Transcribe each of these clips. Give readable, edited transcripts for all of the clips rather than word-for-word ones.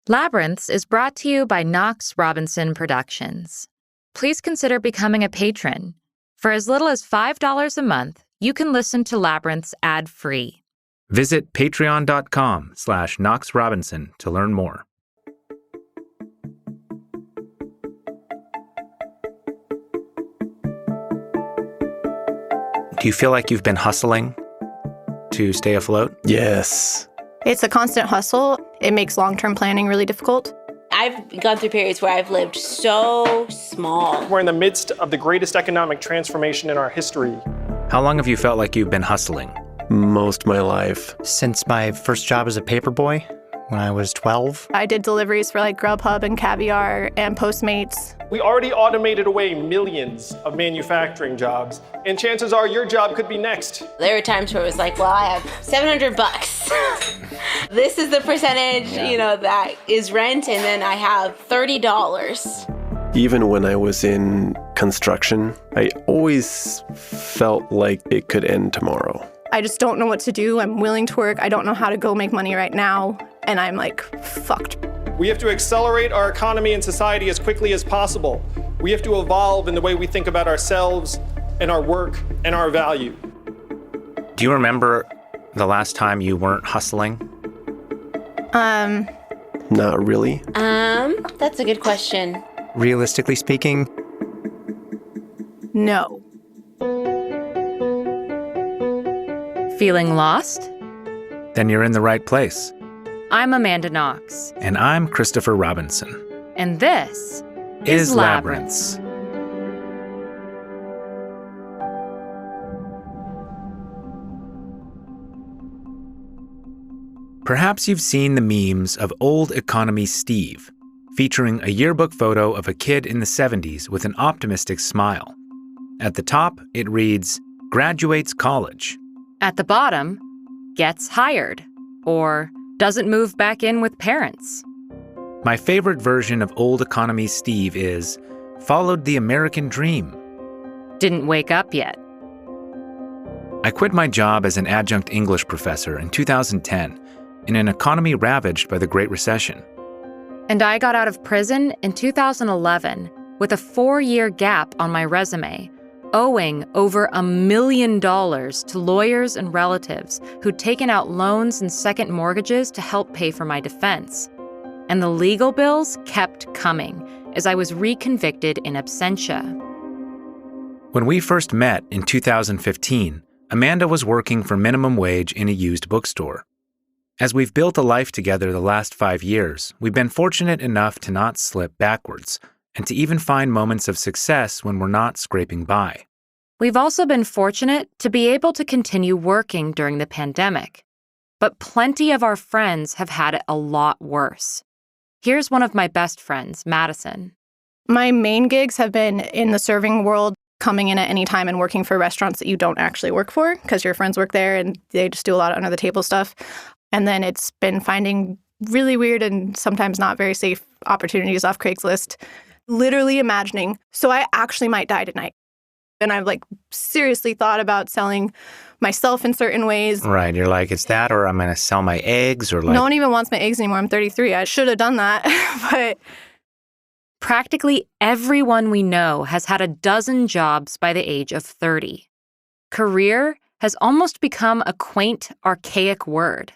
Labyrinths is brought to you by Knox Robinson Productions. Please consider becoming a patron. For as little as $5 a month, you can listen to Labyrinths ad-free. Visit patreon.com/Knox Robinson to learn more. Do you feel like you've been hustling to stay afloat? Yes. It's a constant hustle. It makes long-term planning really difficult. I've gone through periods where I've lived so small. We're in the midst of the greatest economic transformation in our history. How long have you felt like you've been hustling? Most of my life. Since my first job as a paperboy when I was 12. I did deliveries for like Grubhub and Caviar and Postmates. We already automated away millions of manufacturing jobs, and chances are your job could be next. There were times where it was like, well, I have $700. This is the percentage, that is rent, and then I have $30. Even when I was in construction, I always felt like it could end tomorrow. I just don't know what to do. I'm willing to work. I don't know how to go make money right now. And I'm like, fucked. We have to accelerate our economy and society as quickly as possible. We have to evolve in the way we think about ourselves and our work and our value. Do you remember the last time you weren't hustling? Not really. That's a good question. Realistically speaking, No. Feeling lost? Then you're in the right place. I'm Amanda Knox. And I'm Christopher Robinson. And this is Labyrinths. Perhaps you've seen the memes of Old Economy Steve, featuring a yearbook photo of a kid in the 70s with an optimistic smile. At the top, it reads, "Graduates college." At the bottom, gets hired, or doesn't move back in with parents. My favorite version of Old Economy Steve is, followed the American dream. Didn't wake up yet. I quit my job as an adjunct English professor in 2010 in an economy ravaged by the Great Recession. And I got out of prison in 2011 with a 4-year gap on my resume, owing over $1 million to lawyers and relatives who'd taken out loans and second mortgages to help pay for my defense. And the legal bills kept coming as I was reconvicted in absentia. When we first met in 2015, Amanda was working for minimum wage in a used bookstore. As we've built a life together the last 5 years, we've been fortunate enough to not slip backwards, and to even find moments of success when we're not scraping by. We've also been fortunate to be able to continue working during the pandemic. But plenty of our friends have had it a lot worse. Here's one of my best friends, Madison. My main gigs have been in the serving world, coming in at any time and working for restaurants that you don't actually work for because your friends work there and they just do a lot of under-the-table stuff. And then it's been finding really weird and sometimes not very safe opportunities off Craigslist. Literally imagining, so I actually might die tonight. And I've seriously thought about selling myself in certain ways. Right, you're like, it's that or I'm going to sell my eggs or No one even wants my eggs anymore. I'm 33. I should have done that. But practically everyone we know has had a dozen jobs by the age of 30. Career has almost become a quaint, archaic word.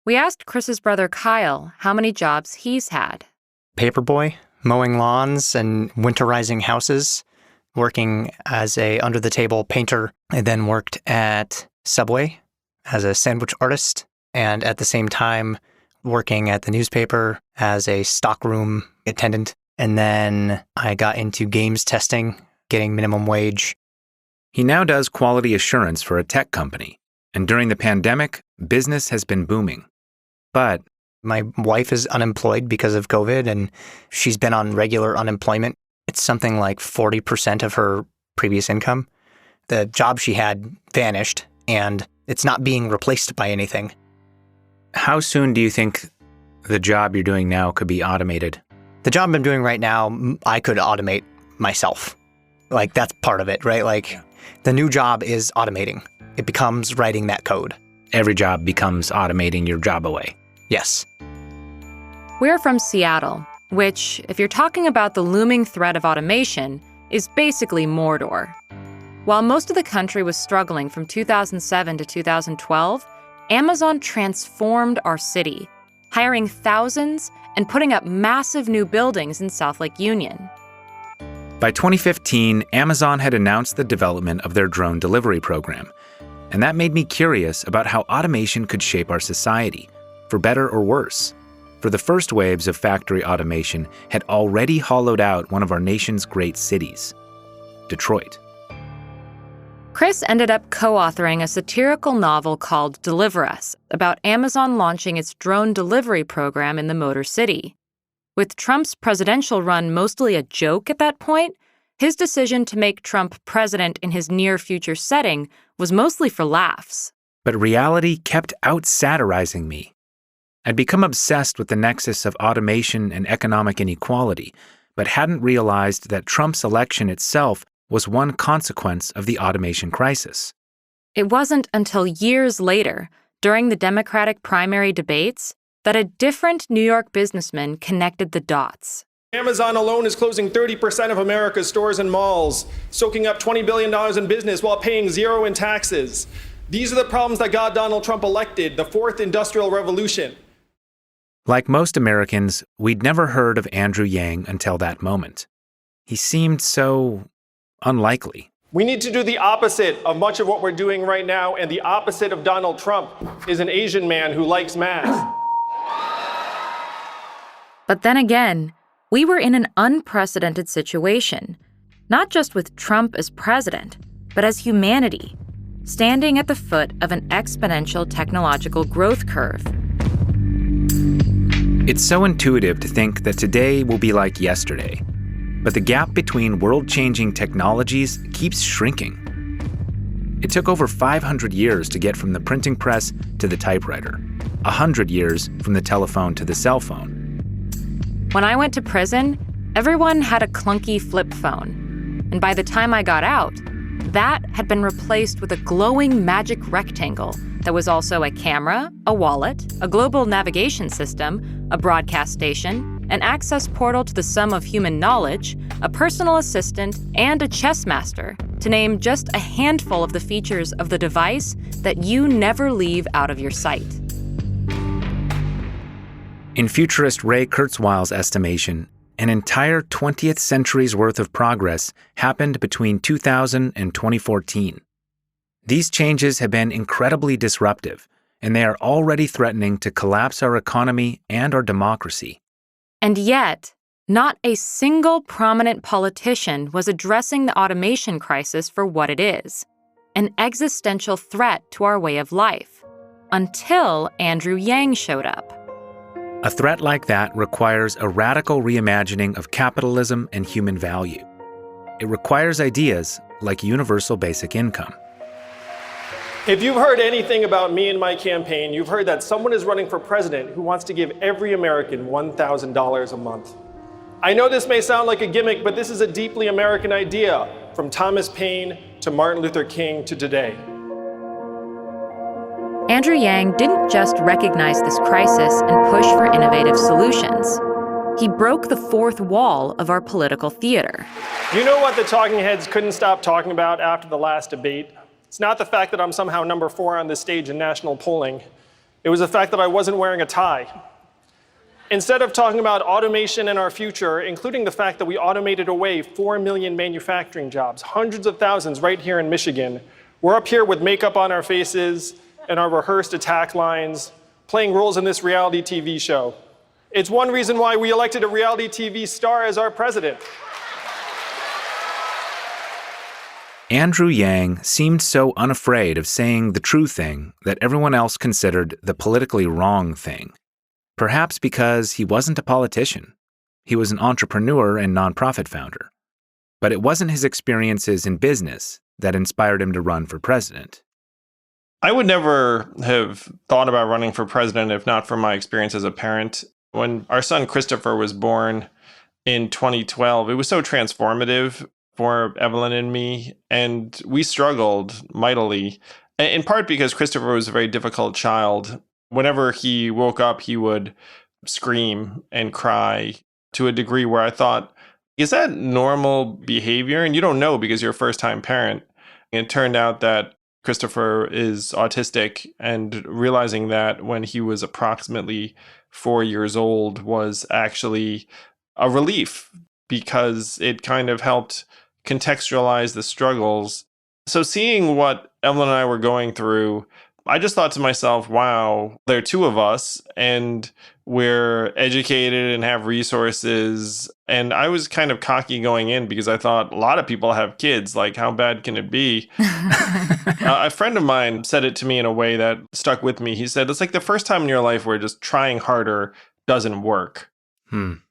We asked Chris's brother Kyle how many jobs he's had. paperboy, mowing lawns and winterizing houses, working as a under-the-table painter. I then worked at Subway as a sandwich artist, and at the same time working at the newspaper as a stockroom attendant. And then I got into games testing, getting minimum wage. He now does quality assurance for a tech company, and during the pandemic, business has been booming. But my wife is unemployed because of COVID, and she's been on regular unemployment. It's something like 40% of her previous income. The job she had vanished, and it's not being replaced by anything. How soon do you think the job you're doing now could be automated? The job I'm doing right now, I could automate myself. That's part of it, right? The new job is automating. It becomes writing that code. Every job becomes automating your job away. Yes. We're from Seattle, which, if you're talking about the looming threat of automation, is basically Mordor. While most of the country was struggling from 2007 to 2012, Amazon transformed our city, hiring thousands and putting up massive new buildings in South Lake Union. By 2015, Amazon had announced the development of their drone delivery program, and that made me curious about how automation could shape our society, for better or worse. For the first waves of factory automation had already hollowed out one of our nation's great cities, Detroit. Chris ended up co-authoring a satirical novel called Deliver Us about Amazon launching its drone delivery program in the Motor City. With Trump's presidential run mostly a joke at that point, his decision to make Trump president in his near-future setting was mostly for laughs. But reality kept out-satirizing me. I'd become obsessed with the nexus of automation and economic inequality, but hadn't realized that Trump's election itself was one consequence of the automation crisis. It wasn't until years later, during the Democratic primary debates, that a different New York businessman connected the dots. Amazon alone is closing 30% of America's stores and malls, soaking up $20 billion in business while paying zero in taxes. These are the problems that got Donald Trump elected, the fourth industrial revolution. Like most Americans, we'd never heard of Andrew Yang until that moment. He seemed so unlikely. We need to do the opposite of much of what we're doing right now, and the opposite of Donald Trump is an Asian man who likes math. But then again, we were in an unprecedented situation, not just with Trump as president, but as humanity, standing at the foot of an exponential technological growth curve. It's so intuitive to think that today will be like yesterday, but the gap between world-changing technologies keeps shrinking. It took over 500 years to get from the printing press to the typewriter, 100 years from the telephone to the cell phone. When I went to prison, everyone had a clunky flip phone, and by the time I got out, that had been replaced with a glowing magic rectangle that was also a camera, a wallet, a global navigation system, a broadcast station, an access portal to the sum of human knowledge, a personal assistant, and a chess master, to name just a handful of the features of the device that you never leave out of your sight. In futurist Ray Kurzweil's estimation, an entire 20th century's worth of progress happened between 2000 and 2014. These changes have been incredibly disruptive, and they are already threatening to collapse our economy and our democracy. And yet, not a single prominent politician was addressing the automation crisis for what it is, an existential threat to our way of life, until Andrew Yang showed up. A threat like that requires a radical reimagining of capitalism and human value. It requires ideas like universal basic income. If you've heard anything about me and my campaign, you've heard that someone is running for president who wants to give every American $1,000 a month. I know this may sound like a gimmick, but this is a deeply American idea, from Thomas Paine to Martin Luther King to today. Andrew Yang didn't just recognize this crisis and push for innovative solutions. He broke the fourth wall of our political theater. You know what the talking heads couldn't stop talking about after the last debate? It's not the fact that I'm somehow number 4 on this stage in national polling. It was the fact that I wasn't wearing a tie. Instead of talking about automation and our future, including the fact that we automated away 4 million manufacturing jobs, hundreds of thousands right here in Michigan, we're up here with makeup on our faces and our rehearsed attack lines, playing roles in this reality TV show. It's one reason why we elected a reality TV star as our president. Andrew Yang seemed so unafraid of saying the true thing that everyone else considered the politically wrong thing. Perhaps because he wasn't a politician. He was an entrepreneur and nonprofit founder. But it wasn't his experiences in business that inspired him to run for president. I would never have thought about running for president if not for my experience as a parent. When our son Christopher was born in 2012, it was so transformative for Evelyn and me, and we struggled mightily, in part because Christopher was a very difficult child. Whenever he woke up, he would scream and cry to a degree where I thought, is that normal behavior? And you don't know because you're a first-time parent. It turned out that Christopher is autistic, and realizing that when he was approximately 4 years old was actually a relief because it kind of helped contextualize the struggles. So seeing what Evelyn and I were going through, I just thought to myself, wow, there are two of us and we're educated and have resources. And I was kind of cocky going in because I thought a lot of people have kids. Like, how bad can it be? A friend of mine said it to me in a way that stuck with me. He said, it's like the first time in your life where just trying harder doesn't work.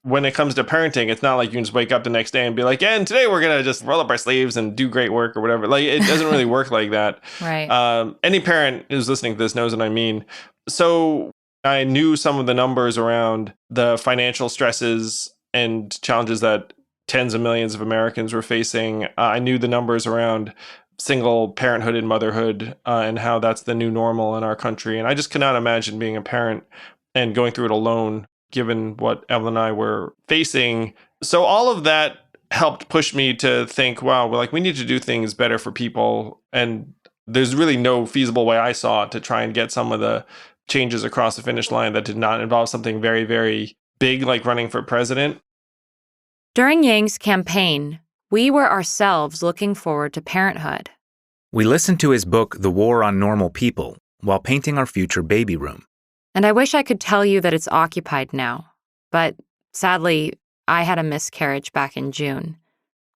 When it comes to parenting, it's not like you can just wake up the next day and be like, and today we're going to just roll up our sleeves and do great work or whatever. Like, it doesn't really work like that. Right. Any parent who's listening to this knows what I mean. So I knew some of the numbers around the financial stresses and challenges that tens of millions of Americans were facing. I knew the numbers around single parenthood and motherhood and how that's the new normal in our country. And I just could not imagine being a parent and going through it alone, given what Evelyn and I were facing. So all of that helped push me to think, wow, we need to do things better for people. And there's really no feasible way I saw to try and get some of the changes across the finish line that did not involve something very, very big like running for president. During Yang's campaign, we were ourselves looking forward to parenthood. We listened to his book, The War on Normal People, while painting our future baby room. And I wish I could tell you that it's occupied now. But sadly, I had a miscarriage back in June.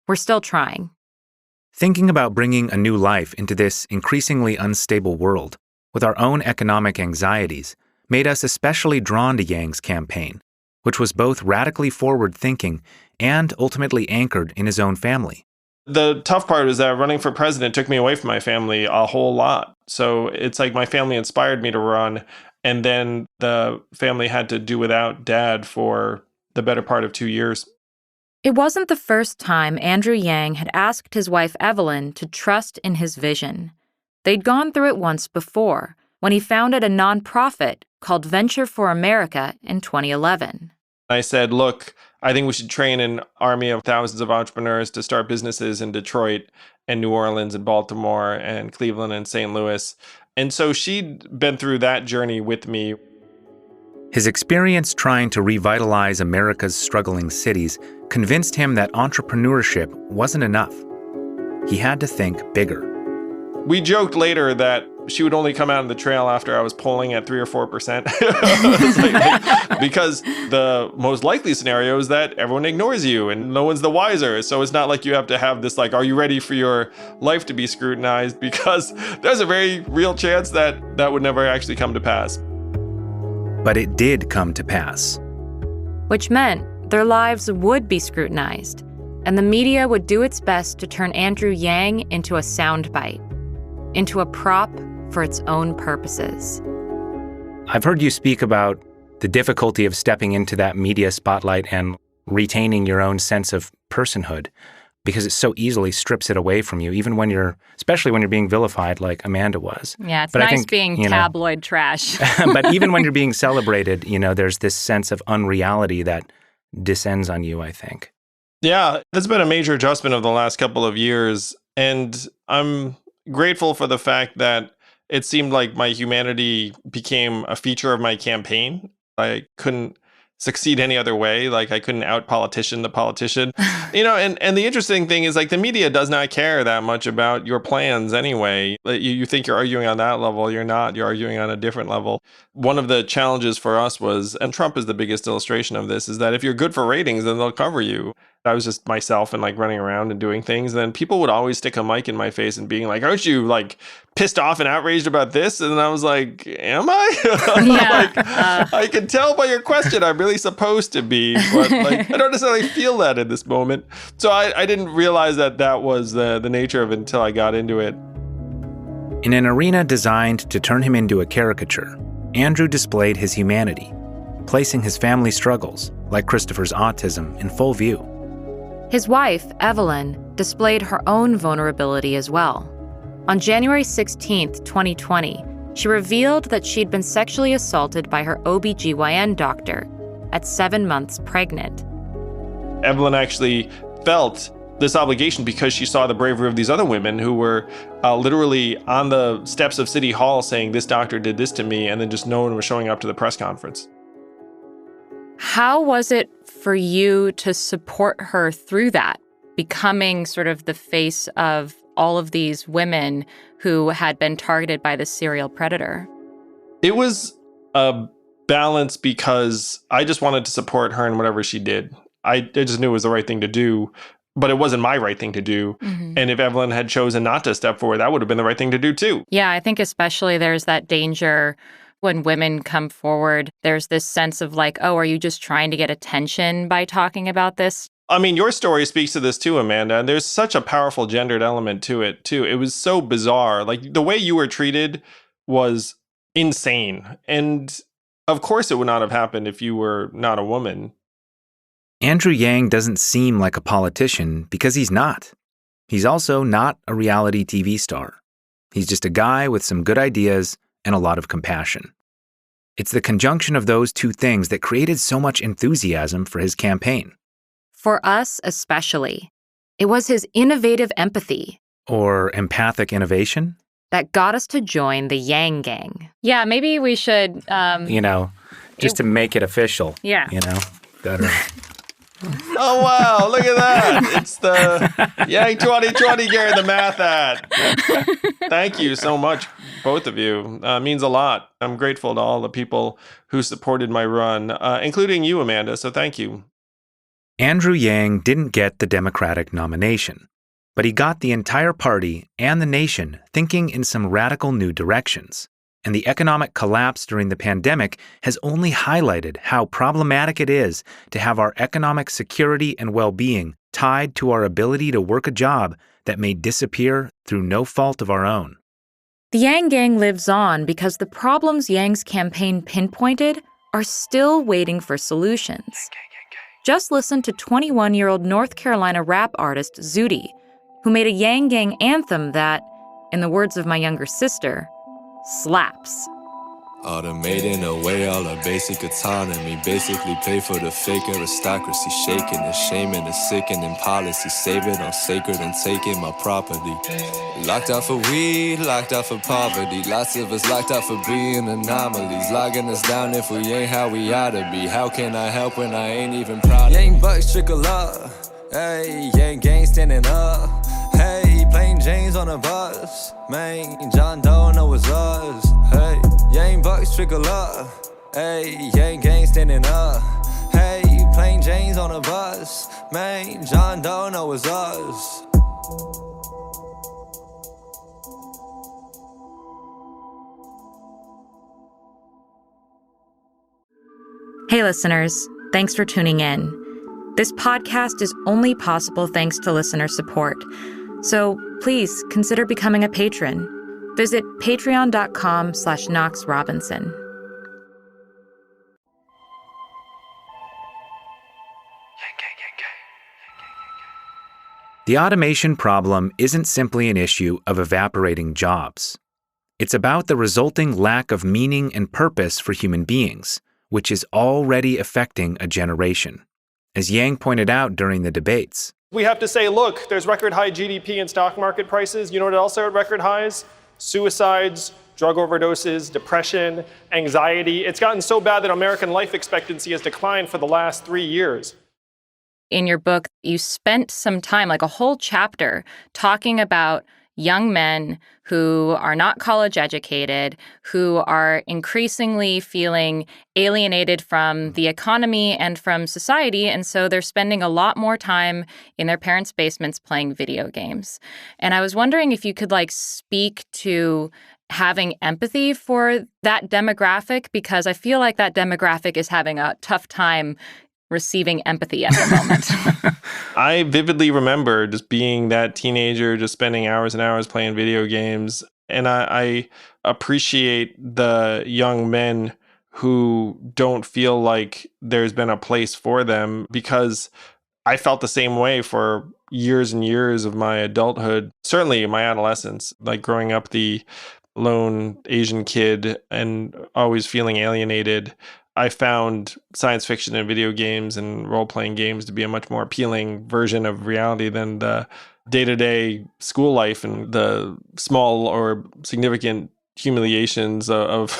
We're still trying. Thinking about bringing a new life into this increasingly unstable world with our own economic anxieties made us especially drawn to Yang's campaign, which was both radically forward-thinking and ultimately anchored in his own family. The tough part is that running for president took me away from my family a whole lot. So it's like my family inspired me to run, and then the family had to do without Dad for the better part of 2 years. It wasn't the first time Andrew Yang had asked his wife Evelyn to trust in his vision. They'd gone through it once before, when he founded a nonprofit called Venture for America in 2011. I said, look, I think we should train an army of thousands of entrepreneurs to start businesses in Detroit and New Orleans and Baltimore and Cleveland and St. Louis. And so she'd been through that journey with me. His experience trying to revitalize America's struggling cities convinced him that entrepreneurship wasn't enough. He had to think bigger. We joked later that she would only come out on the trail after I was polling at 3 or 4%. Because the most likely scenario is that everyone ignores you and no one's the wiser. So it's not like you have to have this, like, are you ready for your life to be scrutinized? Because there's a very real chance that that would never actually come to pass. But it did come to pass. Which meant their lives would be scrutinized, and the media would do its best to turn Andrew Yang into a soundbite, into a prop for its own purposes. I've heard you speak about the difficulty of stepping into that media spotlight and retaining your own sense of personhood, because it so easily strips it away from you, even when especially when you're being vilified like Amanda was. Yeah, it's but nice I think, being tabloid trash. But even when you're being celebrated, there's this sense of unreality that descends on you, I think. Yeah, that's been a major adjustment of the last couple of years. And I'm grateful for the fact that it seemed like my humanity became a feature of my campaign. I couldn't succeed any other way. Like, I couldn't out-politician the politician. And the interesting thing is, like, the media does not care that much about your plans anyway. You think you're arguing on that level. You're not. You're arguing on a different level. One of the challenges for us was, and Trump is the biggest illustration of this, is that if you're good for ratings, then they'll cover you. I was just myself and like running around and doing things. And then people would always stick a mic in my face and being like, aren't you like pissed off and outraged about this? And I was like, am I? I can tell by your question, I'm really supposed to be, but like, I don't necessarily feel that in this moment. So I didn't realize that was the nature of it until I got into it. In an arena designed to turn him into a caricature, Andrew displayed his humanity, placing his family struggles, like Christopher's autism, in full view. His wife, Evelyn, displayed her own vulnerability as well. On January 16th, 2020, she revealed that she'd been sexually assaulted by her OBGYN doctor at 7 months pregnant. Evelyn actually felt this obligation because she saw the bravery of these other women who were literally on the steps of City Hall saying, this doctor did this to me, and then just no one was showing up to the press conference. How was it for you to support her through that, becoming sort of the face of all of these women who had been targeted by this serial predator? It was a balance because I just wanted to support her in whatever she did. I just knew it was the right thing to do, but it wasn't my right thing to do. Mm-hmm. And if Evelyn had chosen not to step forward, that would have been the right thing to do too. Yeah, I think especially there's that danger when women come forward. There's this sense of like, oh, are you just trying to get attention by talking about this? I mean, your story speaks to this too, Amanda. And there's such a powerful gendered element to it too. It was so bizarre. Like the way you were treated was insane. And of course it would not have happened if you were not a woman. Andrew Yang doesn't seem like a politician because he's not. He's also not a reality TV star. He's just a guy with some good ideas and a lot of compassion. It's the conjunction of those two things that created so much enthusiasm for his campaign. For us especially, it was his innovative empathy. Or empathic innovation? That got us to join the Yang Gang. Yeah, maybe we should... just to make it official. Yeah. Better. Oh, wow, look at that. It's the Yang 2020 Gary the Math ad. Thank you so much, both of you. Means a lot. I'm grateful to all the people who supported my run, including you, Amanda, so thank you. Andrew Yang didn't get the Democratic nomination, but he got the entire party and the nation thinking in some radical new directions. And the economic collapse during the pandemic has only highlighted how problematic it is to have our economic security and well-being tied to our ability to work a job that may disappear through no fault of our own. The Yang Gang lives on because the problems Yang's campaign pinpointed are still waiting for solutions. Just listen to 21-year-old North Carolina rap artist Zooty, who made a Yang Gang anthem that, in the words of my younger sister, slaps. Automating away all our basic autonomy. Basically pay for the fake aristocracy. Shaking and shaming and sickening policy. Saving on sacred and taking my property. Locked out for weed, locked out for poverty. Lots of us locked out for being anomalies. Logging us down if we ain't how we oughta be. How can I help when I ain't even proud of Yang bucks trickle up. Hey, Yang gang standing up. Hey, plain Jane's on a bus. Man, John Doe know it's us. Hey, Yang bucks trickle up. Hey, Yang gang standing up. Hey, plain Jane's on a bus. Man, John Doe know it's us. Hey listeners, thanks for tuning in. This podcast is only possible thanks to listener support. So please consider becoming a patron. Visit patreon.com/KnoxRobinson. The automation problem isn't simply an issue of evaporating jobs. It's about the resulting lack of meaning and purpose for human beings, which is already affecting a generation, as Yang pointed out during the debates. We have to say, look, there's record high GDP and stock market prices. You know what else are at record highs? Suicides, drug overdoses, depression, anxiety. It's gotten so bad that American life expectancy has declined for the last 3 years. In your book, you spent some time, like a whole chapter, talking about young men who are not college educated, who are increasingly feeling alienated from the economy and from society, and so they're spending a lot more time in their parents' basements playing video games. And I was wondering if you could speak to having empathy for that demographic, because I feel like that demographic is having a tough time receiving empathy at the moment. I vividly remember just being that teenager, just spending hours and hours playing video games. And I appreciate the young men who don't feel like there's been a place for them, because I felt the same way for years and years of my adulthood, certainly my adolescence, like growing up the lone Asian kid and always feeling alienated. I found science fiction and video games and role-playing games to be a much more appealing version of reality than the day-to-day school life and the small or significant humiliations of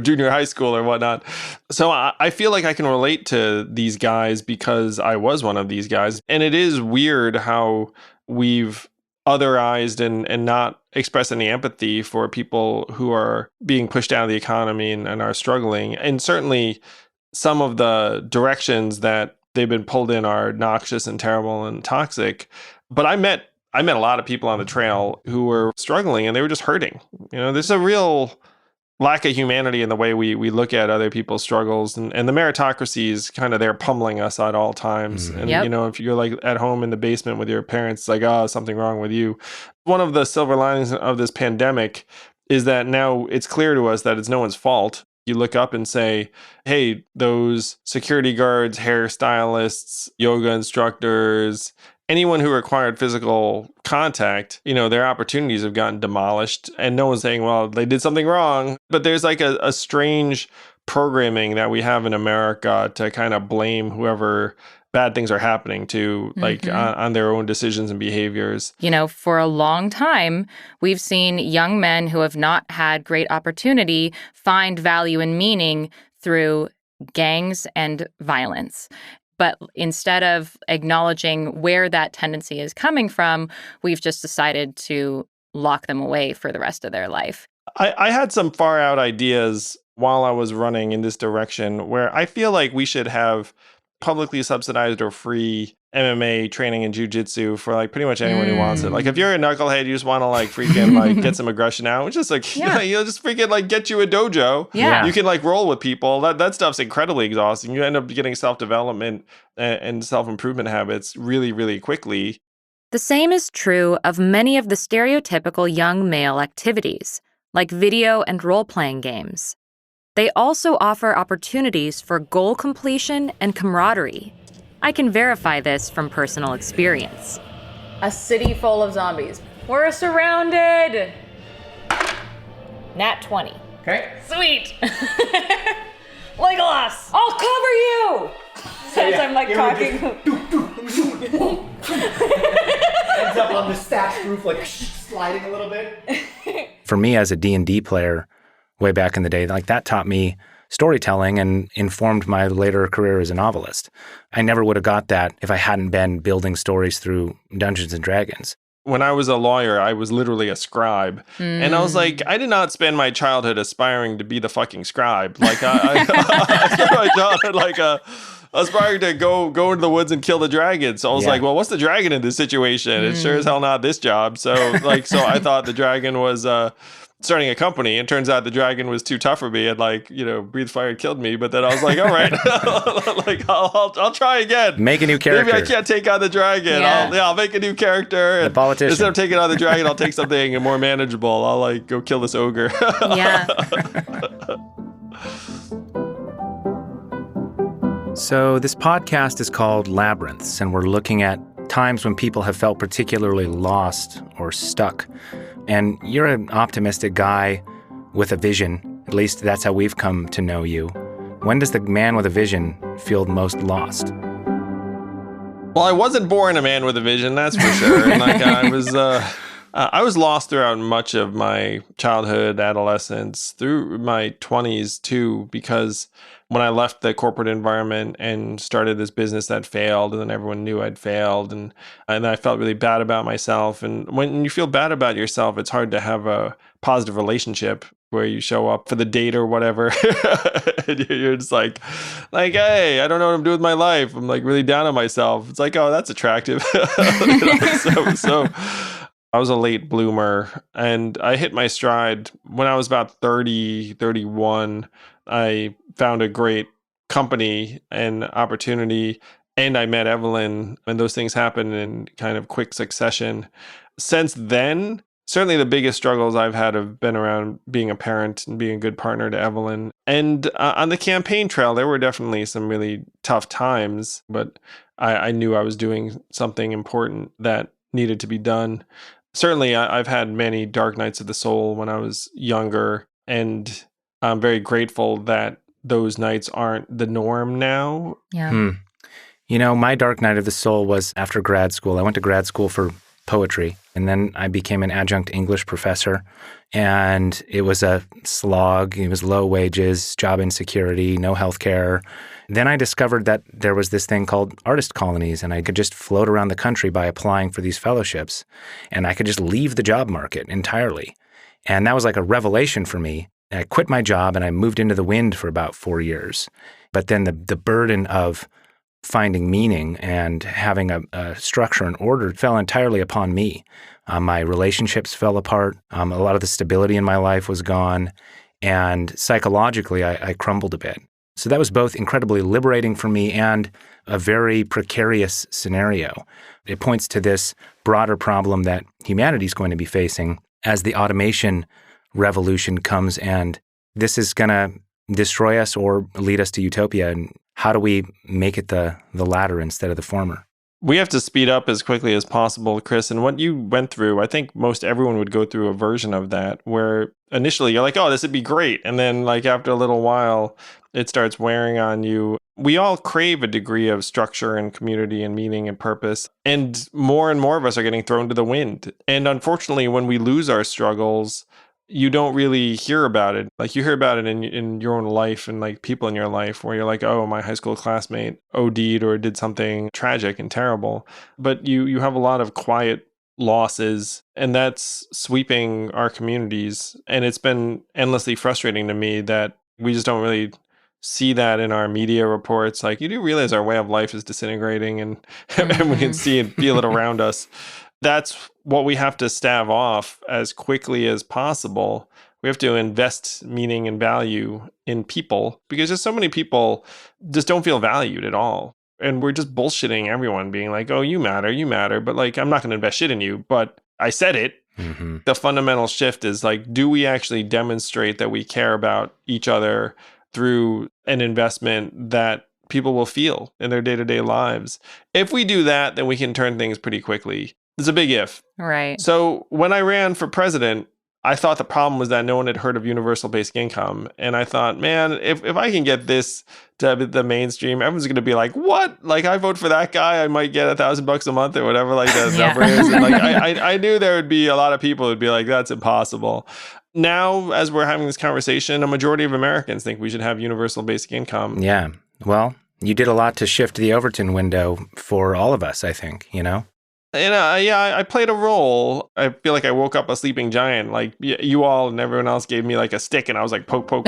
junior high school or whatnot. So I feel like I can relate to these guys because I was one of these guys. And it is weird how we've otherized and not express any empathy for people who are being pushed out of the economy and are struggling. And certainly some of the directions that they've been pulled in are noxious and terrible and toxic. But I met a lot of people on the trail who were struggling and they were just hurting. There's a real lack of humanity in the way we look at other people's struggles, and the meritocracy is kind of there pummeling us at all times. And if you're like at home in the basement with your parents, it's like, oh, something wrong with you. One of the silver linings of this pandemic is that now it's clear to us that it's no one's fault. You look up and say, hey, those security guards, hairstylists, yoga instructors, anyone who required physical contact, their opportunities have gotten demolished, and no one's saying, well, they did something wrong. But there's like a strange programming that we have in America to kind of blame whoever bad things are happening to, like on their own decisions and behaviors. For a long time, we've seen young men who have not had great opportunity find value and meaning through gangs and violence. But instead of acknowledging where that tendency is coming from, we've just decided to lock them away for the rest of their life. I had some far out ideas while I was running in this direction where I feel like we should have publicly subsidized or free MMA training and jiu-jitsu for like pretty much anyone who wants it. Like if you're a knucklehead, you just want to like freaking like get some aggression out, which is like, you'll just freaking like get you a dojo. Yeah. You can like roll with people. That stuff's incredibly exhausting. You end up getting self-development and self-improvement habits really, really quickly. The same is true of many of the stereotypical young male activities, like video and role-playing games. They also offer opportunities for goal completion and camaraderie. I can verify this from personal experience. A city full of zombies. We're surrounded! Nat 20. Okay. Sweet! Legolas! I'll cover you! As I'm like cocking. Ends up on the stacked roof, like sliding a little bit. For me as a D&D player, way back in the day, like that taught me storytelling and informed my later career as a novelist. I never would have got that if I hadn't been building stories through Dungeons and Dragons. When I was a lawyer, I was literally a scribe. And I was like, I did not spend my childhood aspiring to be the fucking scribe. Like I spent my childhood like aspiring to go into the woods and kill the dragon. So I was like, well, what's the dragon in this situation? It's sure as hell not this job. So I thought the dragon was starting a company, and turns out the dragon was too tough for me and breathed fire and killed me. But then I was like, all right, like I'll try again. Make a new character. Maybe I can't take on the dragon. I'll make a new character. The politician. Instead of taking on the dragon, I'll take something more manageable. I'll like go kill this ogre. Yeah. So this podcast is called Labyrinths, and we're looking at times when people have felt particularly lost or stuck. And you're an optimistic guy with a vision. At least that's how we've come to know you. When does the man with a vision feel most lost? Well, I wasn't born a man with a vision, that's for sure. And I was lost throughout much of my childhood, adolescence, through my 20s too, because when I left the corporate environment and started this business that failed, and then everyone knew I'd failed, and I felt really bad about myself. And when you feel bad about yourself, it's hard to have a positive relationship where you show up for the date or whatever. And you're just like, hey, I don't know what I'm doing with my life. I'm like really down on myself. It's like, oh, that's attractive. So I was a late bloomer, and I hit my stride when I was about 30, 31. I found a great company and opportunity, and I met Evelyn, and those things happened in kind of quick succession. Since then, certainly the biggest struggles I've had have been around being a parent and being a good partner to Evelyn. And on the campaign trail, there were definitely some really tough times, but I knew I was doing something important that needed to be done. Certainly, I've had many dark nights of the soul when I was younger, and I'm very grateful that those nights aren't the norm now. Yeah. You know, my dark night of the soul was after grad school. I went to grad school for poetry, and then I became an adjunct English professor. And it was a slog. It was low wages, job insecurity, no health care. Then I discovered that there was this thing called artist colonies, and I could just float around the country by applying for these fellowships. And I could just leave the job market entirely. And that was like a revelation for me. I quit my job and I moved into the wind for about 4 years. But then the burden of finding meaning and having a structure and order fell entirely upon me. My relationships fell apart. A lot of the stability in my life was gone. And psychologically, I crumbled a bit. So that was both incredibly liberating for me and a very precarious scenario. It points to this broader problem that humanity is going to be facing as the automation revolution comes, and this is going to destroy us or lead us to utopia. And how do we make it the latter instead of the former? We have to speed up as quickly as possible, Chris. And what you went through, I think most everyone would go through a version of that where initially you're like, oh, this would be great. And then like after a little while, it starts wearing on you. We all crave a degree of structure and community and meaning and purpose. And more of us are getting thrown to the wind. And unfortunately, when we lose our struggles, you don't really hear about it. Like you hear about it in your own life and like people in your life where you're like, oh, my high school classmate OD'd or did something tragic and terrible. But you have a lot of quiet losses, and that's sweeping our communities. And it's been endlessly frustrating to me that we just don't really see that in our media reports. Like you do realize our way of life is disintegrating and, and we can see and feel it around us. That's what we have to stave off as quickly as possible. We have to invest meaning and value in people because just so many people just don't feel valued at all. And we're just bullshitting everyone, being like, oh, you matter. But like, I'm not going to invest shit in you, but I said it. Mm-hmm. The fundamental shift is like, do we actually demonstrate that we care about each other through an investment that people will feel in their day-to-day lives? If we do that, then we can turn things pretty quickly. It's a big if. Right. So when I ran for president, I thought the problem was that no one had heard of universal basic income. And I thought, man, if I can get this to the mainstream, everyone's going to be like, what? Like, I vote for that guy, I might get $1,000 a month or whatever, like that number is. And like, I knew there would be a lot of people who'd be like, that's impossible. Now, as we're having this conversation, a majority of Americans think we should have universal basic income. Yeah. Well, you did a lot to shift the Overton window for all of us, I think, you know? And I played a role. I feel like I woke up a sleeping giant. Like you all and everyone else gave me like a stick and I was like, poke, poke.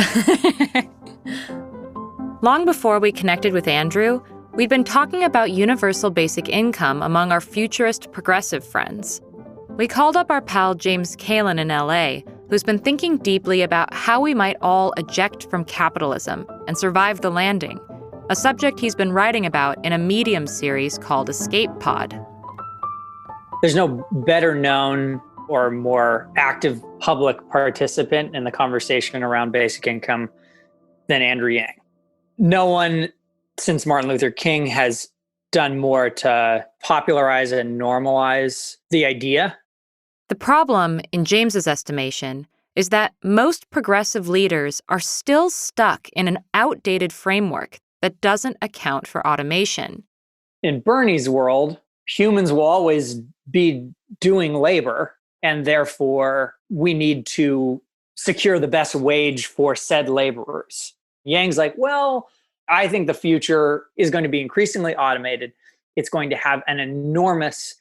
Long before we connected with Andrew, we'd been talking about universal basic income among our futurist progressive friends. We called up our pal James Kalin in LA, who's been thinking deeply about how we might all eject from capitalism and survive the landing, a subject he's been writing about in a Medium series called Escape Pod. There's no better known or more active public participant in the conversation around basic income than Andrew Yang. No one since Martin Luther King has done more to popularize and normalize the idea. The problem, in James's estimation, is that most progressive leaders are still stuck in an outdated framework that doesn't account for automation. In Bernie's world, humans will always be doing labor, and therefore we need to secure the best wage for said laborers. Yang's like, well, I think the future is going to be increasingly automated. It's going to have an enormous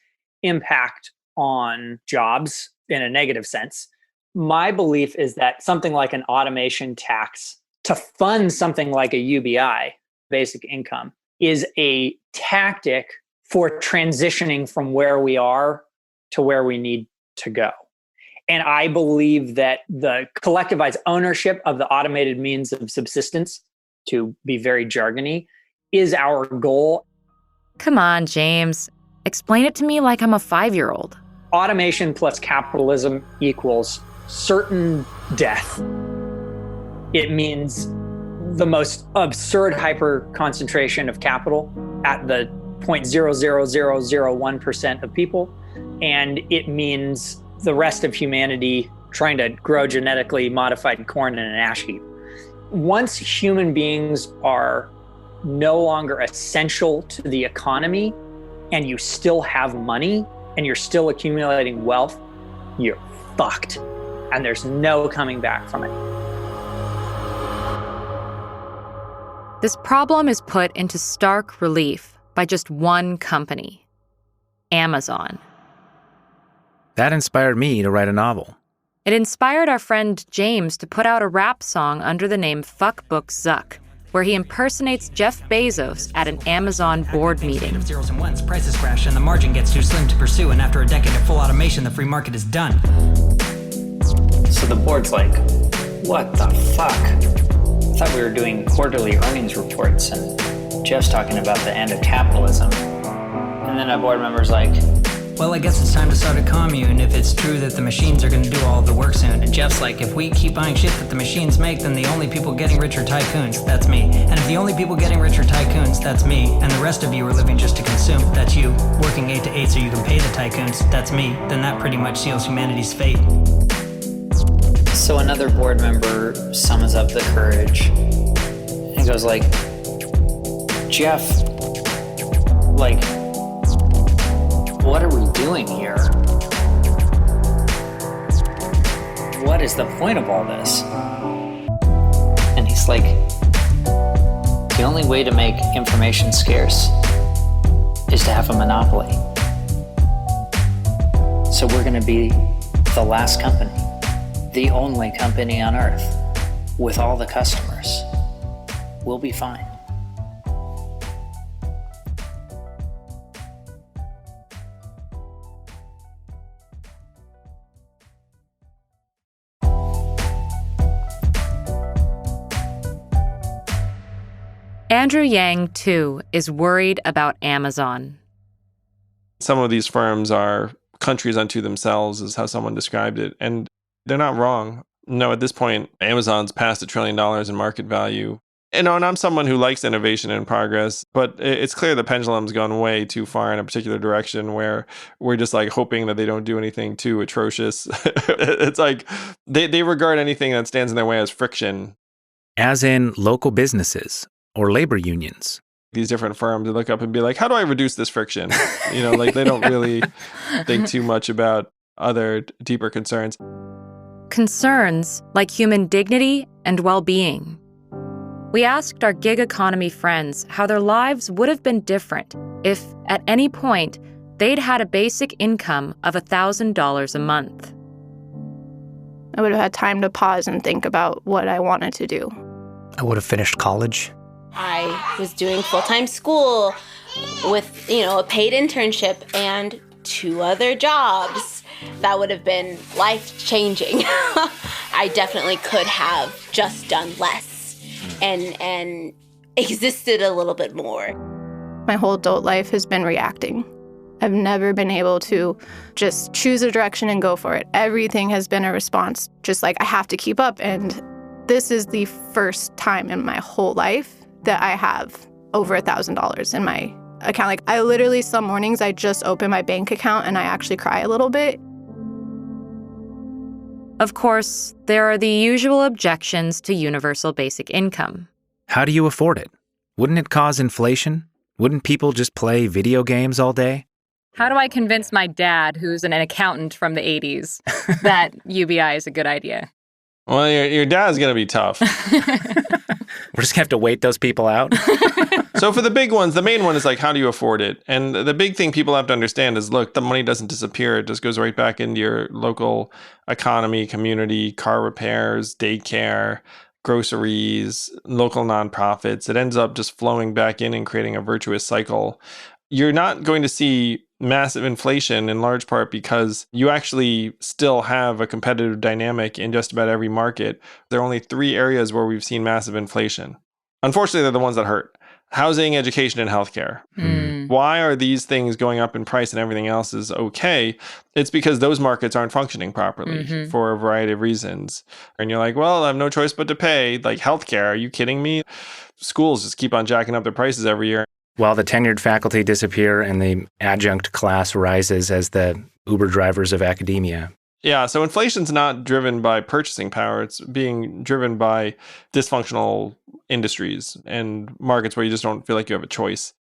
impact on jobs in a negative sense. My belief is that something like an automation tax to fund something like a UBI, basic income, is a tactic for transitioning from where we are to where we need to go. And I believe that the collectivized ownership of the automated means of subsistence, to be very jargony, is our goal. Come on, James. Explain it to me like I'm a 5-year-old. Automation plus capitalism equals certain death. It means the most absurd hyper concentration of capital at the 0.00001% of people. And it means the rest of humanity trying to grow genetically modified corn in an ash heap. Once human beings are no longer essential to the economy and you still have money and you're still accumulating wealth, you're fucked. And there's no coming back from it. This problem is put into stark relief by just one company, Amazon. That inspired me to write a novel. It inspired our friend James to put out a rap song under the name Fuck Book Zuck, where he impersonates Jeff Bezos at an Amazon board meeting. Zeros and ones, prices crash, and the margin gets too slim to pursue. And after a decade of full automation, the free market is done. So the board's like, what the fuck? I thought we were doing quarterly earnings reports and Jeff's talking about the end of capitalism. And then a board member's like, well, I guess it's time to start a commune if it's true that the machines are going to do all the work soon. And Jeff's like, if we keep buying shit that the machines make, then the only people getting rich are tycoons. That's me. And if the only people getting rich are tycoons, that's me. And the rest of you are living just to consume. That's you. Working 8 to 8 so you can pay the tycoons. That's me. Then that pretty much seals humanity's fate. So another board member summons up the courage and goes like, Jeff, like, what are we doing here? What is the point of all this? And he's like, the only way to make information scarce is to have a monopoly. So we're going to be the last company, the only company on earth with all the customers. We'll be fine. Andrew Yang, too, is worried about Amazon. Some of these firms are countries unto themselves, is how someone described it. And they're not wrong. No, at this point, Amazon's past $1 trillion in market value. And I'm someone who likes innovation and progress, but it's clear the pendulum's gone way too far in a particular direction where we're just like hoping that they don't do anything too atrocious. It's like they regard anything that stands in their way as friction. As in local businesses or labor unions. These different firms, they look up and be like, how do I reduce this friction? Like they don't really think too much about other deeper concerns. Concerns like human dignity and well-being. We asked our gig economy friends how their lives would have been different if, at any point, they'd had a basic income of $1,000 a month. I would have had time to pause and think about what I wanted to do. I would have finished college. I was doing full-time school with, a paid internship and 2 other jobs. That would have been life-changing. I definitely could have just done less and existed a little bit more. My whole adult life has been reacting. I've never been able to just choose a direction and go for it. Everything has been a response, just like I have to keep up. And this is the first time in my whole life that I have over $1,000 in my account. Like I literally, some mornings I just open my bank account and I actually cry a little bit. Of course, there are the usual objections to universal basic income. How do you afford it? Wouldn't it cause inflation? Wouldn't people just play video games all day? How do I convince my dad, who's an accountant from the 80s, that UBI is a good idea? Well, your dad's going to be tough. We're just going to have to wait those people out? So for the big ones, the main one is like, how do you afford it? And the big thing people have to understand is, look, the money doesn't disappear. It just goes right back into your local economy, community, car repairs, daycare, groceries, local nonprofits. It ends up just flowing back in and creating a virtuous cycle. You're not going to see massive inflation in large part because you actually still have a competitive dynamic in just about every market. There are only 3 areas where we've seen massive inflation. Unfortunately, they're the ones that hurt. Housing, education, and healthcare. Why are these things going up in price and everything else is okay? It's because those markets aren't functioning properly for a variety of reasons. And you're like, well, I have no choice but to pay. Like healthcare, are you kidding me? Schools just keep on jacking up their prices every year. While the tenured faculty disappear and the adjunct class rises as the Uber drivers of academia. Yeah, so inflation's not driven by purchasing power. It's being driven by dysfunctional industries and markets where you just don't feel like you have a choice.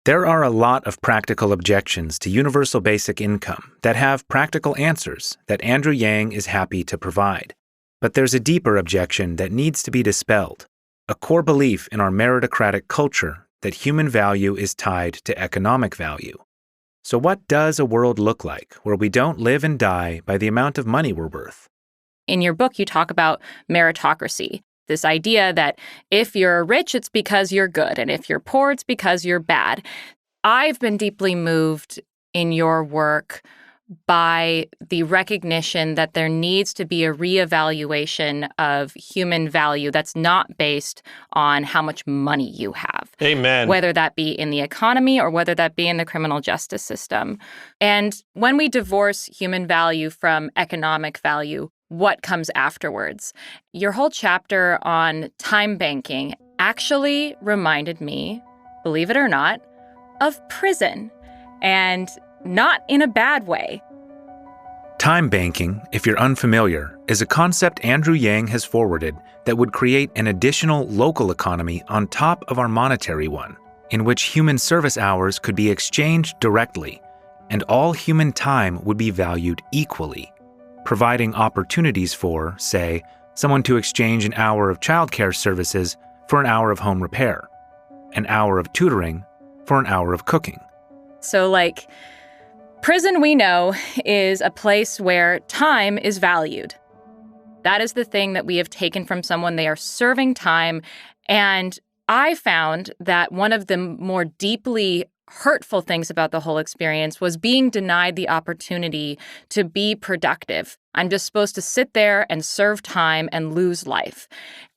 There are a lot of practical objections to universal basic income that have practical answers that Andrew Yang is happy to provide. But there's a deeper objection that needs to be dispelled, a core belief in our meritocratic culture that human value is tied to economic value. So what does a world look like where we don't live and die by the amount of money we're worth? In your book, you talk about meritocracy, this idea that if you're rich, it's because you're good, and if you're poor, it's because you're bad. I've been deeply moved in your work by the recognition that there needs to be a reevaluation of human value that's not based on how much money you have. Amen. Whether that be in the economy or whether that be in the criminal justice system. And when we divorce human value from economic value, what comes afterwards? Your whole chapter on time banking actually reminded me, believe it or not, of prison. And not in a bad way. Time banking, if you're unfamiliar, is a concept Andrew Yang has forwarded that would create an additional local economy on top of our monetary one, in which human service hours could be exchanged directly, and all human time would be valued equally, providing opportunities for, say, someone to exchange an hour of childcare services for an hour of home repair, an hour of tutoring for an hour of cooking. So, prison, we know, is a place where time is valued. That is the thing that we have taken from someone. They are serving time. And I found that one of the more deeply hurtful things about the whole experience was being denied the opportunity to be productive. I'm just supposed to sit there and serve time and lose life.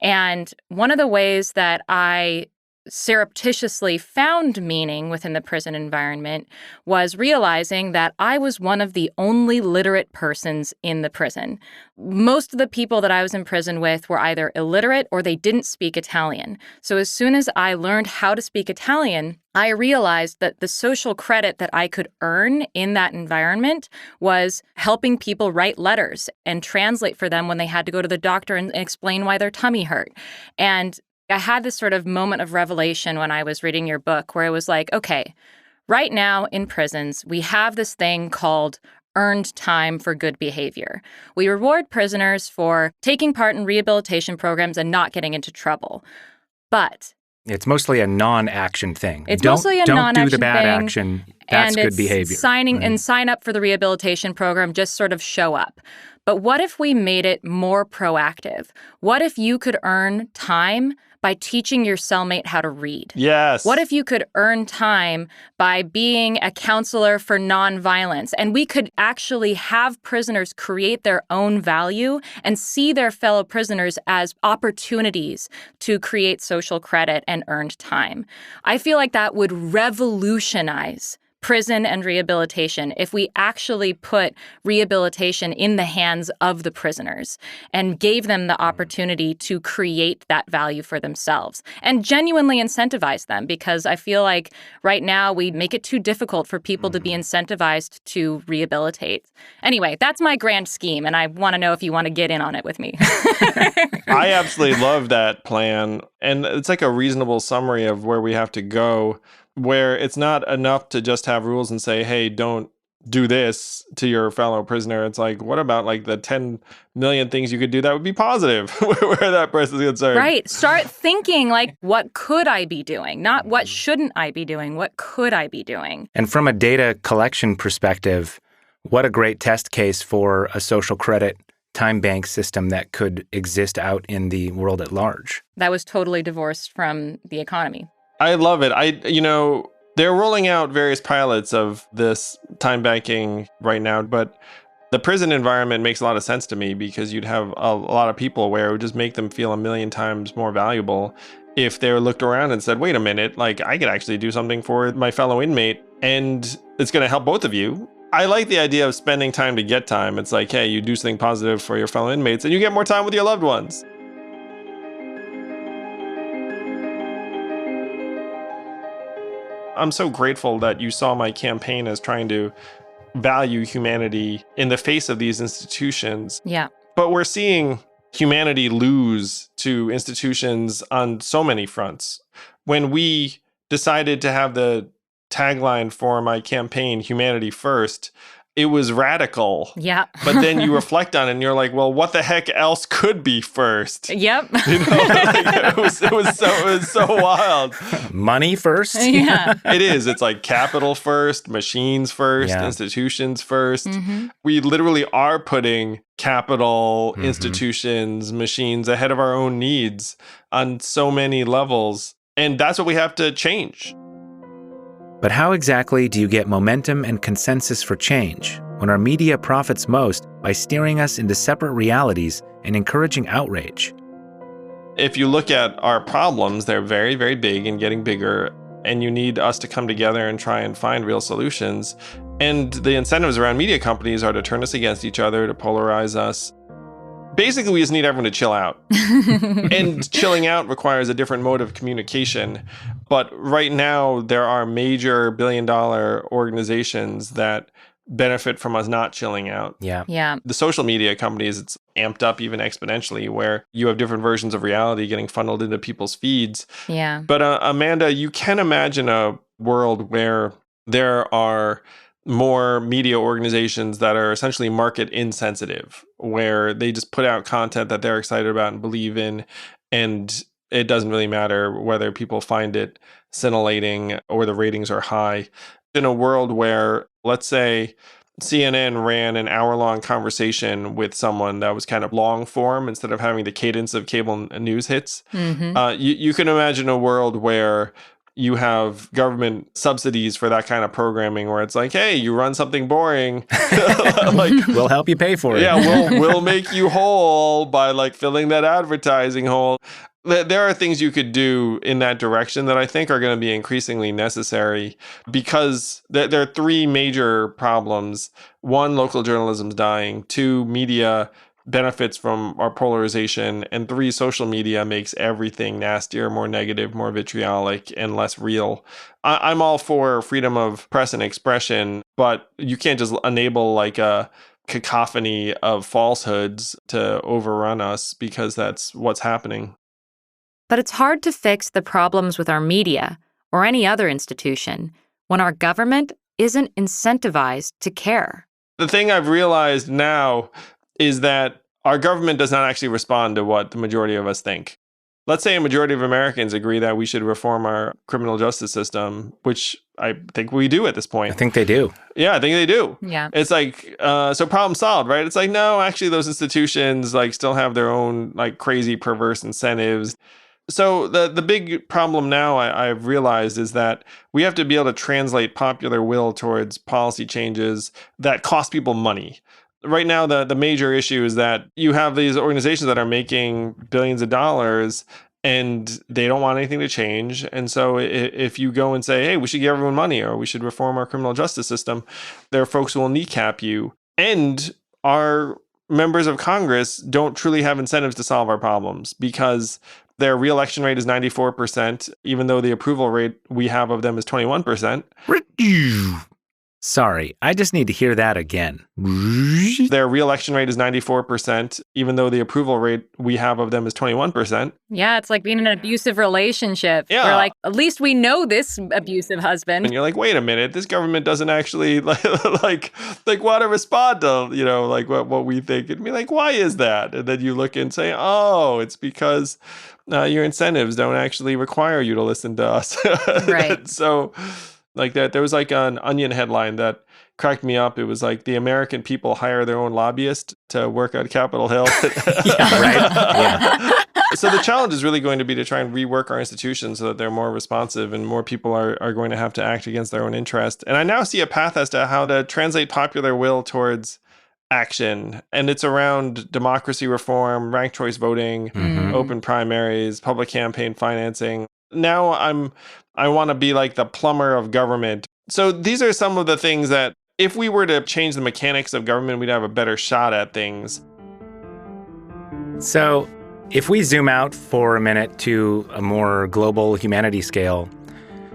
And one of the ways that I surreptitiously found meaning within the prison environment was realizing that I was one of the only literate persons in the prison. Most of the people that I was in prison with were either illiterate or they didn't speak Italian. So as soon as I learned how to speak Italian, I realized that the social credit that I could earn in that environment was helping people write letters and translate for them when they had to go to the doctor and explain why their tummy hurt. And I had this sort of moment of revelation when I was reading your book where it was like, okay, right now in prisons, we have this thing called earned time for good behavior. We reward prisoners for taking part in rehabilitation programs and not getting into trouble. But it's mostly a non-action thing. It's mostly a non-action thing. Don't do the bad action. That's good behavior. And sign up for the rehabilitation program, just sort of show up. But what if we made it more proactive? What if you could earn time by teaching your cellmate how to read? Yes. What if you could earn time by being a counselor for nonviolence? And we could actually have prisoners create their own value and see their fellow prisoners as opportunities to create social credit and earned time. I feel like that would revolutionize prison and rehabilitation if we actually put rehabilitation in the hands of the prisoners and gave them the opportunity to create that value for themselves and genuinely incentivize them, because I feel like right now we make it too difficult for people to be incentivized to rehabilitate. Anyway, that's my grand scheme, and I want to know if you want to get in on it with me. I absolutely love that plan. And it's like a reasonable summary of where we have to go, where it's not enough to just have rules and say, hey, don't do this to your fellow prisoner. It's like, what about the 10 million things you could do that would be positive where that person's concerned? Right. Start thinking what could I be doing? Not what shouldn't I be doing? What could I be doing? And from a data collection perspective, what a great test case for a social credit time bank system that could exist out in the world at large. That was totally divorced from the economy. I love it. They're rolling out various pilots of this time banking right now, but the prison environment makes a lot of sense to me because you'd have a lot of people where it would just make them feel a million times more valuable if they were looked around and said, wait a minute, I could actually do something for my fellow inmate and it's going to help both of you. I like the idea of spending time to get time. It's like, hey, you do something positive for your fellow inmates and you get more time with your loved ones. I'm so grateful that you saw my campaign as trying to value humanity in the face of these institutions. Yeah. But we're seeing humanity lose to institutions on so many fronts. When we decided to have the tagline for my campaign, Humanity First, it was radical. Yeah. But then you reflect on it and you're like, well, what the heck else could be first? Yep. You know, like, it was so wild. Money first? Yeah. It is. It's like capital first, machines first, Yeah. institutions first. Mm-hmm. We literally are putting capital, institutions, machines ahead of our own needs on so many levels. And that's what we have to change. But how exactly do you get momentum and consensus for change when our media profits most by steering us into separate realities and encouraging outrage? If you look at our problems, they're very, very big and getting bigger, and you need us to come together and try and find real solutions. And the incentives around media companies are to turn us against each other, to polarize us. Basically, we just need everyone to chill out. And chilling out requires a different mode of communication. But right now, there are major billion-dollar organizations that benefit from us not chilling out. Yeah. Yeah. The social media companies, it's amped up even exponentially, where you have different versions of reality getting funneled into people's feeds. Yeah. But Amanda, you can imagine a world where there are more media organizations that are essentially market insensitive, where they just put out content that they're excited about and believe in, and it doesn't really matter whether people find it scintillating or the ratings are high. In a world where, let's say, CNN ran an hour-long conversation with someone that was kind of long form instead of having the cadence of cable news hits, you can imagine a world where you have government subsidies for that kind of programming where it's like, hey, you run something boring. Like, We'll help you pay for it. yeah, we'll make you whole by like filling that advertising hole. There are things you could do in that direction that I think are going to be increasingly necessary because there are three major problems. One, local journalism's dying. Two, media benefits from our polarization. And three, social media makes everything nastier, more negative, more vitriolic, and less real. I'm all for freedom of press and expression, but you can't just enable like a cacophony of falsehoods to overrun us because that's what's happening. But it's hard to fix the problems with our media or any other institution when our government isn't incentivized to care. The thing I've realized now is that our government does not actually respond to what the majority of us think. Let's say a majority of Americans agree that we should reform our criminal justice system, which I think we do at this point. I think they do. Yeah, I think they do. Yeah. It's like, so problem solved, right? It's like, no, actually those institutions like still have their own like crazy perverse incentives. So the big problem now I've realized is that we have to be able to translate popular will towards policy changes that cost people money. Right now, the major issue is that you have these organizations that are making billions of dollars and they don't want anything to change. And so if you go and say, hey, we should give everyone money or we should reform our criminal justice system, there are folks who will kneecap you. And our members of Congress don't truly have incentives to solve our problems because their reelection rate is 94%, even though the approval rate we have of them is 21%. Sorry, I just need to hear that again. Their reelection rate is 94%, even though the approval rate we have of them is 21%. Yeah, it's like being in an abusive relationship. Yeah. We're like, at least we know this abusive husband. And you're like, wait a minute, this government doesn't actually like want to respond to, you know, like what we think. And be like, why is that? And then you look and say, oh, it's because your incentives don't actually require you to listen to us. Right. So like that, there was like an Onion headline that cracked me up. It was like the American people hire their own lobbyist to work on Capitol Hill. Yeah, right? Yeah. So the challenge is really going to be to try and rework our institutions so that they're more responsive and more people are going to have to act against their own interest. And I now see a path as to how to translate popular will towards action. And it's around democracy reform, ranked choice voting, open primaries, public campaign financing. Now I want to be like the plumber of government. So these are some of the things that if we were to change the mechanics of government, we'd have a better shot at things. So if we zoom out for a minute to a more global humanity scale,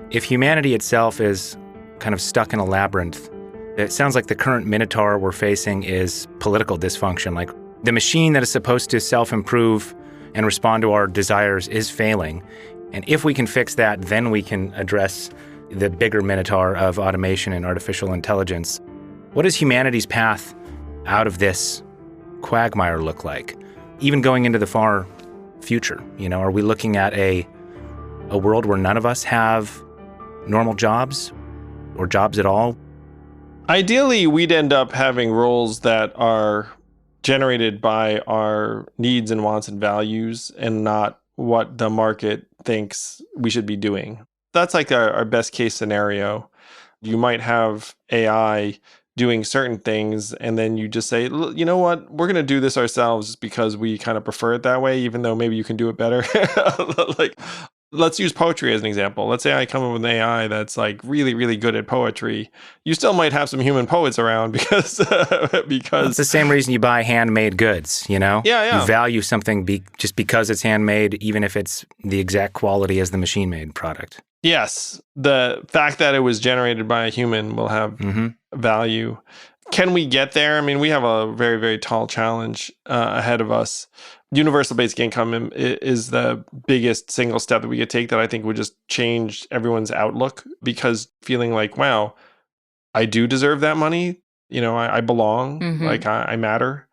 if humanity itself is kind of stuck in a labyrinth, It sounds like the current minotaur we're facing is political dysfunction. Like the machine that is supposed to self-improve and respond to our desires is failing. And if we can fix that, then we can address the bigger minotaur of automation and artificial intelligence. What does humanity's path out of this quagmire look like? Even going into the far future, are we looking at a world where none of us have normal jobs or jobs at all? Ideally, we'd end up having roles that are generated by our needs and wants and values and not what the market thinks we should be doing. That's like our best case scenario. You might have AI doing certain things, and then you just say, you know what, we're going to do this ourselves because we kind of prefer it that way, even though maybe you can do it better. Like, let's use poetry as an example. Let's say I come up with an AI that's like really, really good at poetry. You still might have some human poets around because it's the same reason you buy handmade goods, Yeah. You value something just because it's handmade, even if it's the exact quality as the machine-made product. Yes. The fact that it was generated by a human will have value. Can we get there? I mean, we have a very, very tall challenge ahead of us. Universal basic income is the biggest single step that we could take that I think would just change everyone's outlook, because feeling like, wow, I do deserve that money. I belong, like I matter.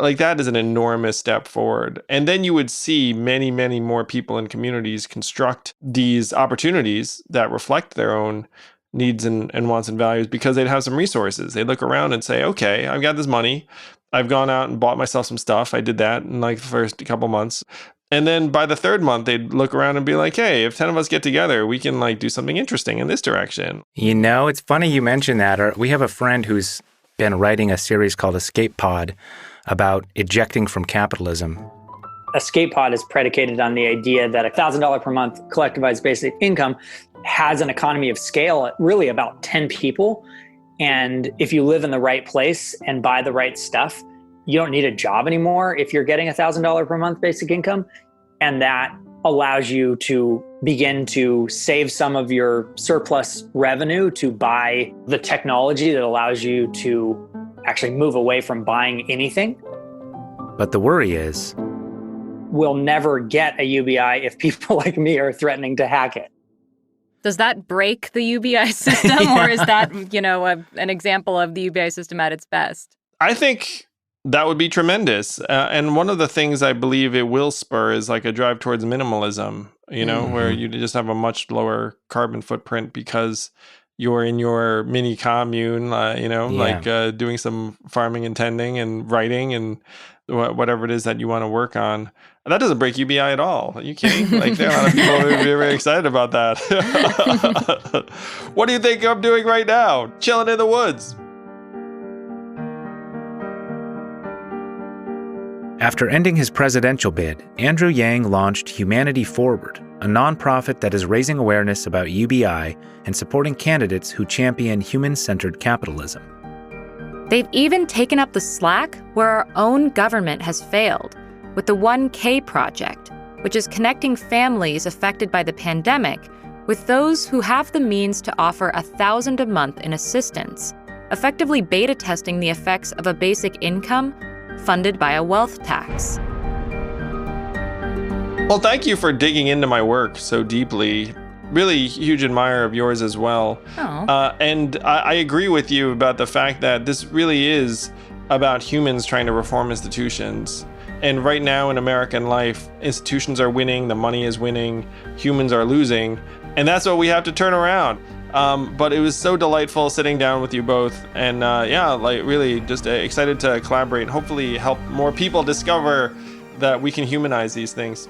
Like that is an enormous step forward. And then you would see many, many more people and communities construct these opportunities that reflect their own needs and wants and values, because they'd have some resources. They'd look around and say, okay, I've got this money. I've gone out and bought myself some stuff. I did that in like the first couple months. And then by the third month, they'd look around and be like, hey, if 10 of us get together, we can like do something interesting in this direction. It's funny you mentioned that. We have a friend who's been writing a series called Escape Pod about ejecting from capitalism. Escape Pod is predicated on the idea that $1,000 per month collectivized basic income has an economy of scale at really about 10 people. And if you live in the right place and buy the right stuff, you don't need a job anymore if you're getting $1,000 per month basic income. And that allows you to begin to save some of your surplus revenue to buy the technology that allows you to actually move away from buying anything. But the worry is, we'll never get a UBI if people like me are threatening to hack it. Does that break the UBI system, or is that, an example of the UBI system at its best? I think that would be tremendous. And one of the things I believe it will spur is like a drive towards minimalism, where you just have a much lower carbon footprint because you're in your mini commune, doing some farming and tending and writing and whatever it is that you want to work on. That doesn't break UBI at all. Are you kidding? Like, there are a lot of people who are very excited about that. What do you think I'm doing right now? Chilling in the woods. After ending his presidential bid, Andrew Yang launched Humanity Forward, a nonprofit that is raising awareness about UBI and supporting candidates who champion human-centered capitalism. They've even taken up the slack where our own government has failed, with the 1K Project, which is connecting families affected by the pandemic with those who have the means to offer $1,000 a month in assistance, effectively beta testing the effects of a basic income funded by a wealth tax. Well, thank you for digging into my work so deeply. Really huge admirer of yours as well. And I agree with you about the fact that this really is about humans trying to reform institutions. And right now in American life, institutions are winning, the money is winning, humans are losing, and that's what we have to turn around. But it was so delightful sitting down with you both, and really just excited to collaborate and hopefully help more people discover that we can humanize these things.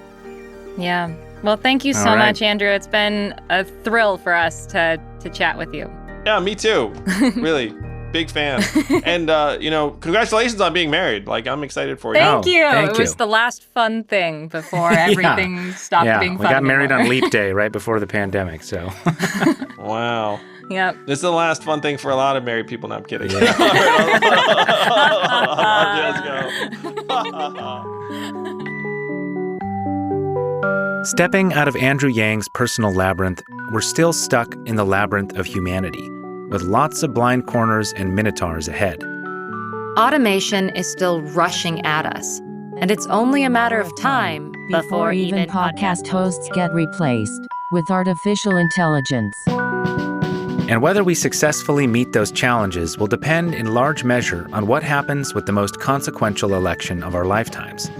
Yeah. Well, thank you so much, Andrew. It's been a thrill for us to chat with you. Yeah, me too. Really. Big fan. And, congratulations on being married. Like, I'm excited for you. Thank you. It was the last fun thing before everything stopped being fun. We got married on Leap Day right before the pandemic, so. Wow. Yep. This is the last fun thing for a lot of married people. No, I'm kidding. Yeah. Let's go. Stepping out of Andrew Yang's personal labyrinth, we're still stuck in the labyrinth of humanity. with lots of blind corners and minotaurs ahead. Automation is still rushing at us, and it's only a matter of time before even podcast hosts get replaced with artificial intelligence. And whether we successfully meet those challenges will depend in large measure on what happens with the most consequential election of our lifetimes,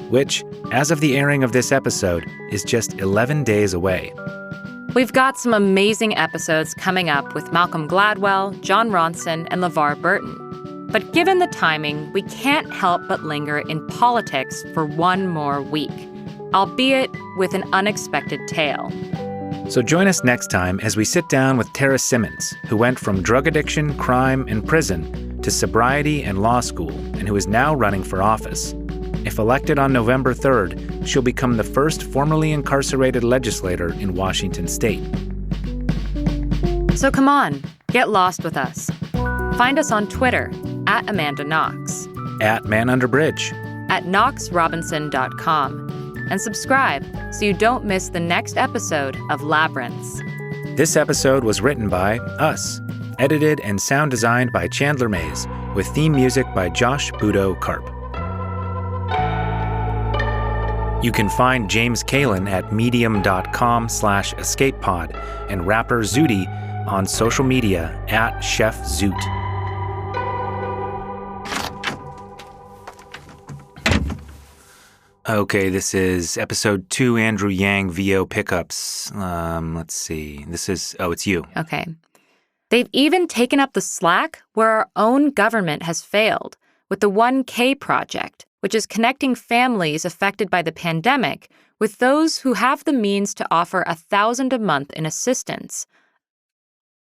which, as of the airing of this episode, is just 11 days away. We've got some amazing episodes coming up with Malcolm Gladwell, John Ronson, and LeVar Burton. But given the timing, we can't help but linger in politics for one more week, albeit with an unexpected tale. So join us next time as we sit down with Tara Simmons, who went from drug addiction, crime, and prison to sobriety and law school, and who is now running for office. If elected on November 3rd, she'll become the first formerly incarcerated legislator in Washington state. So come on, get lost with us. Find us on Twitter, @AmandaKnox, @ManUnderBridge, @KnoxRobinson.com, and subscribe so you don't miss the next episode of Labyrinths. This episode was written by us, edited and sound designed by Chandler Mays, with theme music by Josh Budo Karp. You can find James Kalin at medium.com/escapepod and rapper Zooty on social media @ChefZoot. Okay, this is episode 2, Andrew Yang, VO pickups. Let's see. It's you. Okay. They've even taken up the slack where our own government has failed with the 1K project, which is connecting families affected by the pandemic with those who have the means to offer $1,000 a month in assistance.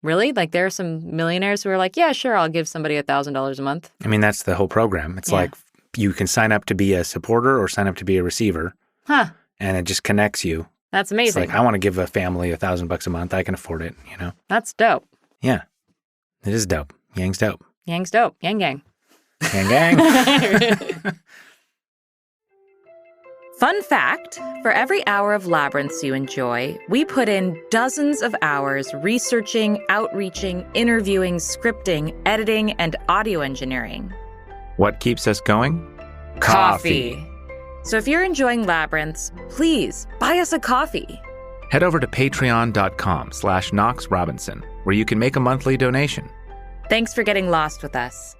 Really? Like there are some millionaires who are like, yeah, sure, I'll give somebody $1,000 a month. I mean, that's the whole program. It's like you can sign up to be a supporter or sign up to be a receiver. Huh. And it just connects you. That's amazing. It's like, I want to give a family $1,000 a month. I can afford it, you know? That's dope. Yeah. It is dope. Yang's dope. Yang's dope. Yang gang. Yang gang. Fun fact, for every hour of Labyrinths you enjoy, we put in dozens of hours researching, outreaching, interviewing, scripting, editing, and audio engineering. What keeps us going? Coffee. So if you're enjoying Labyrinths, please buy us a coffee. Head over to patreon.com/KnoxRobinson, where you can make a monthly donation. Thanks for getting lost with us.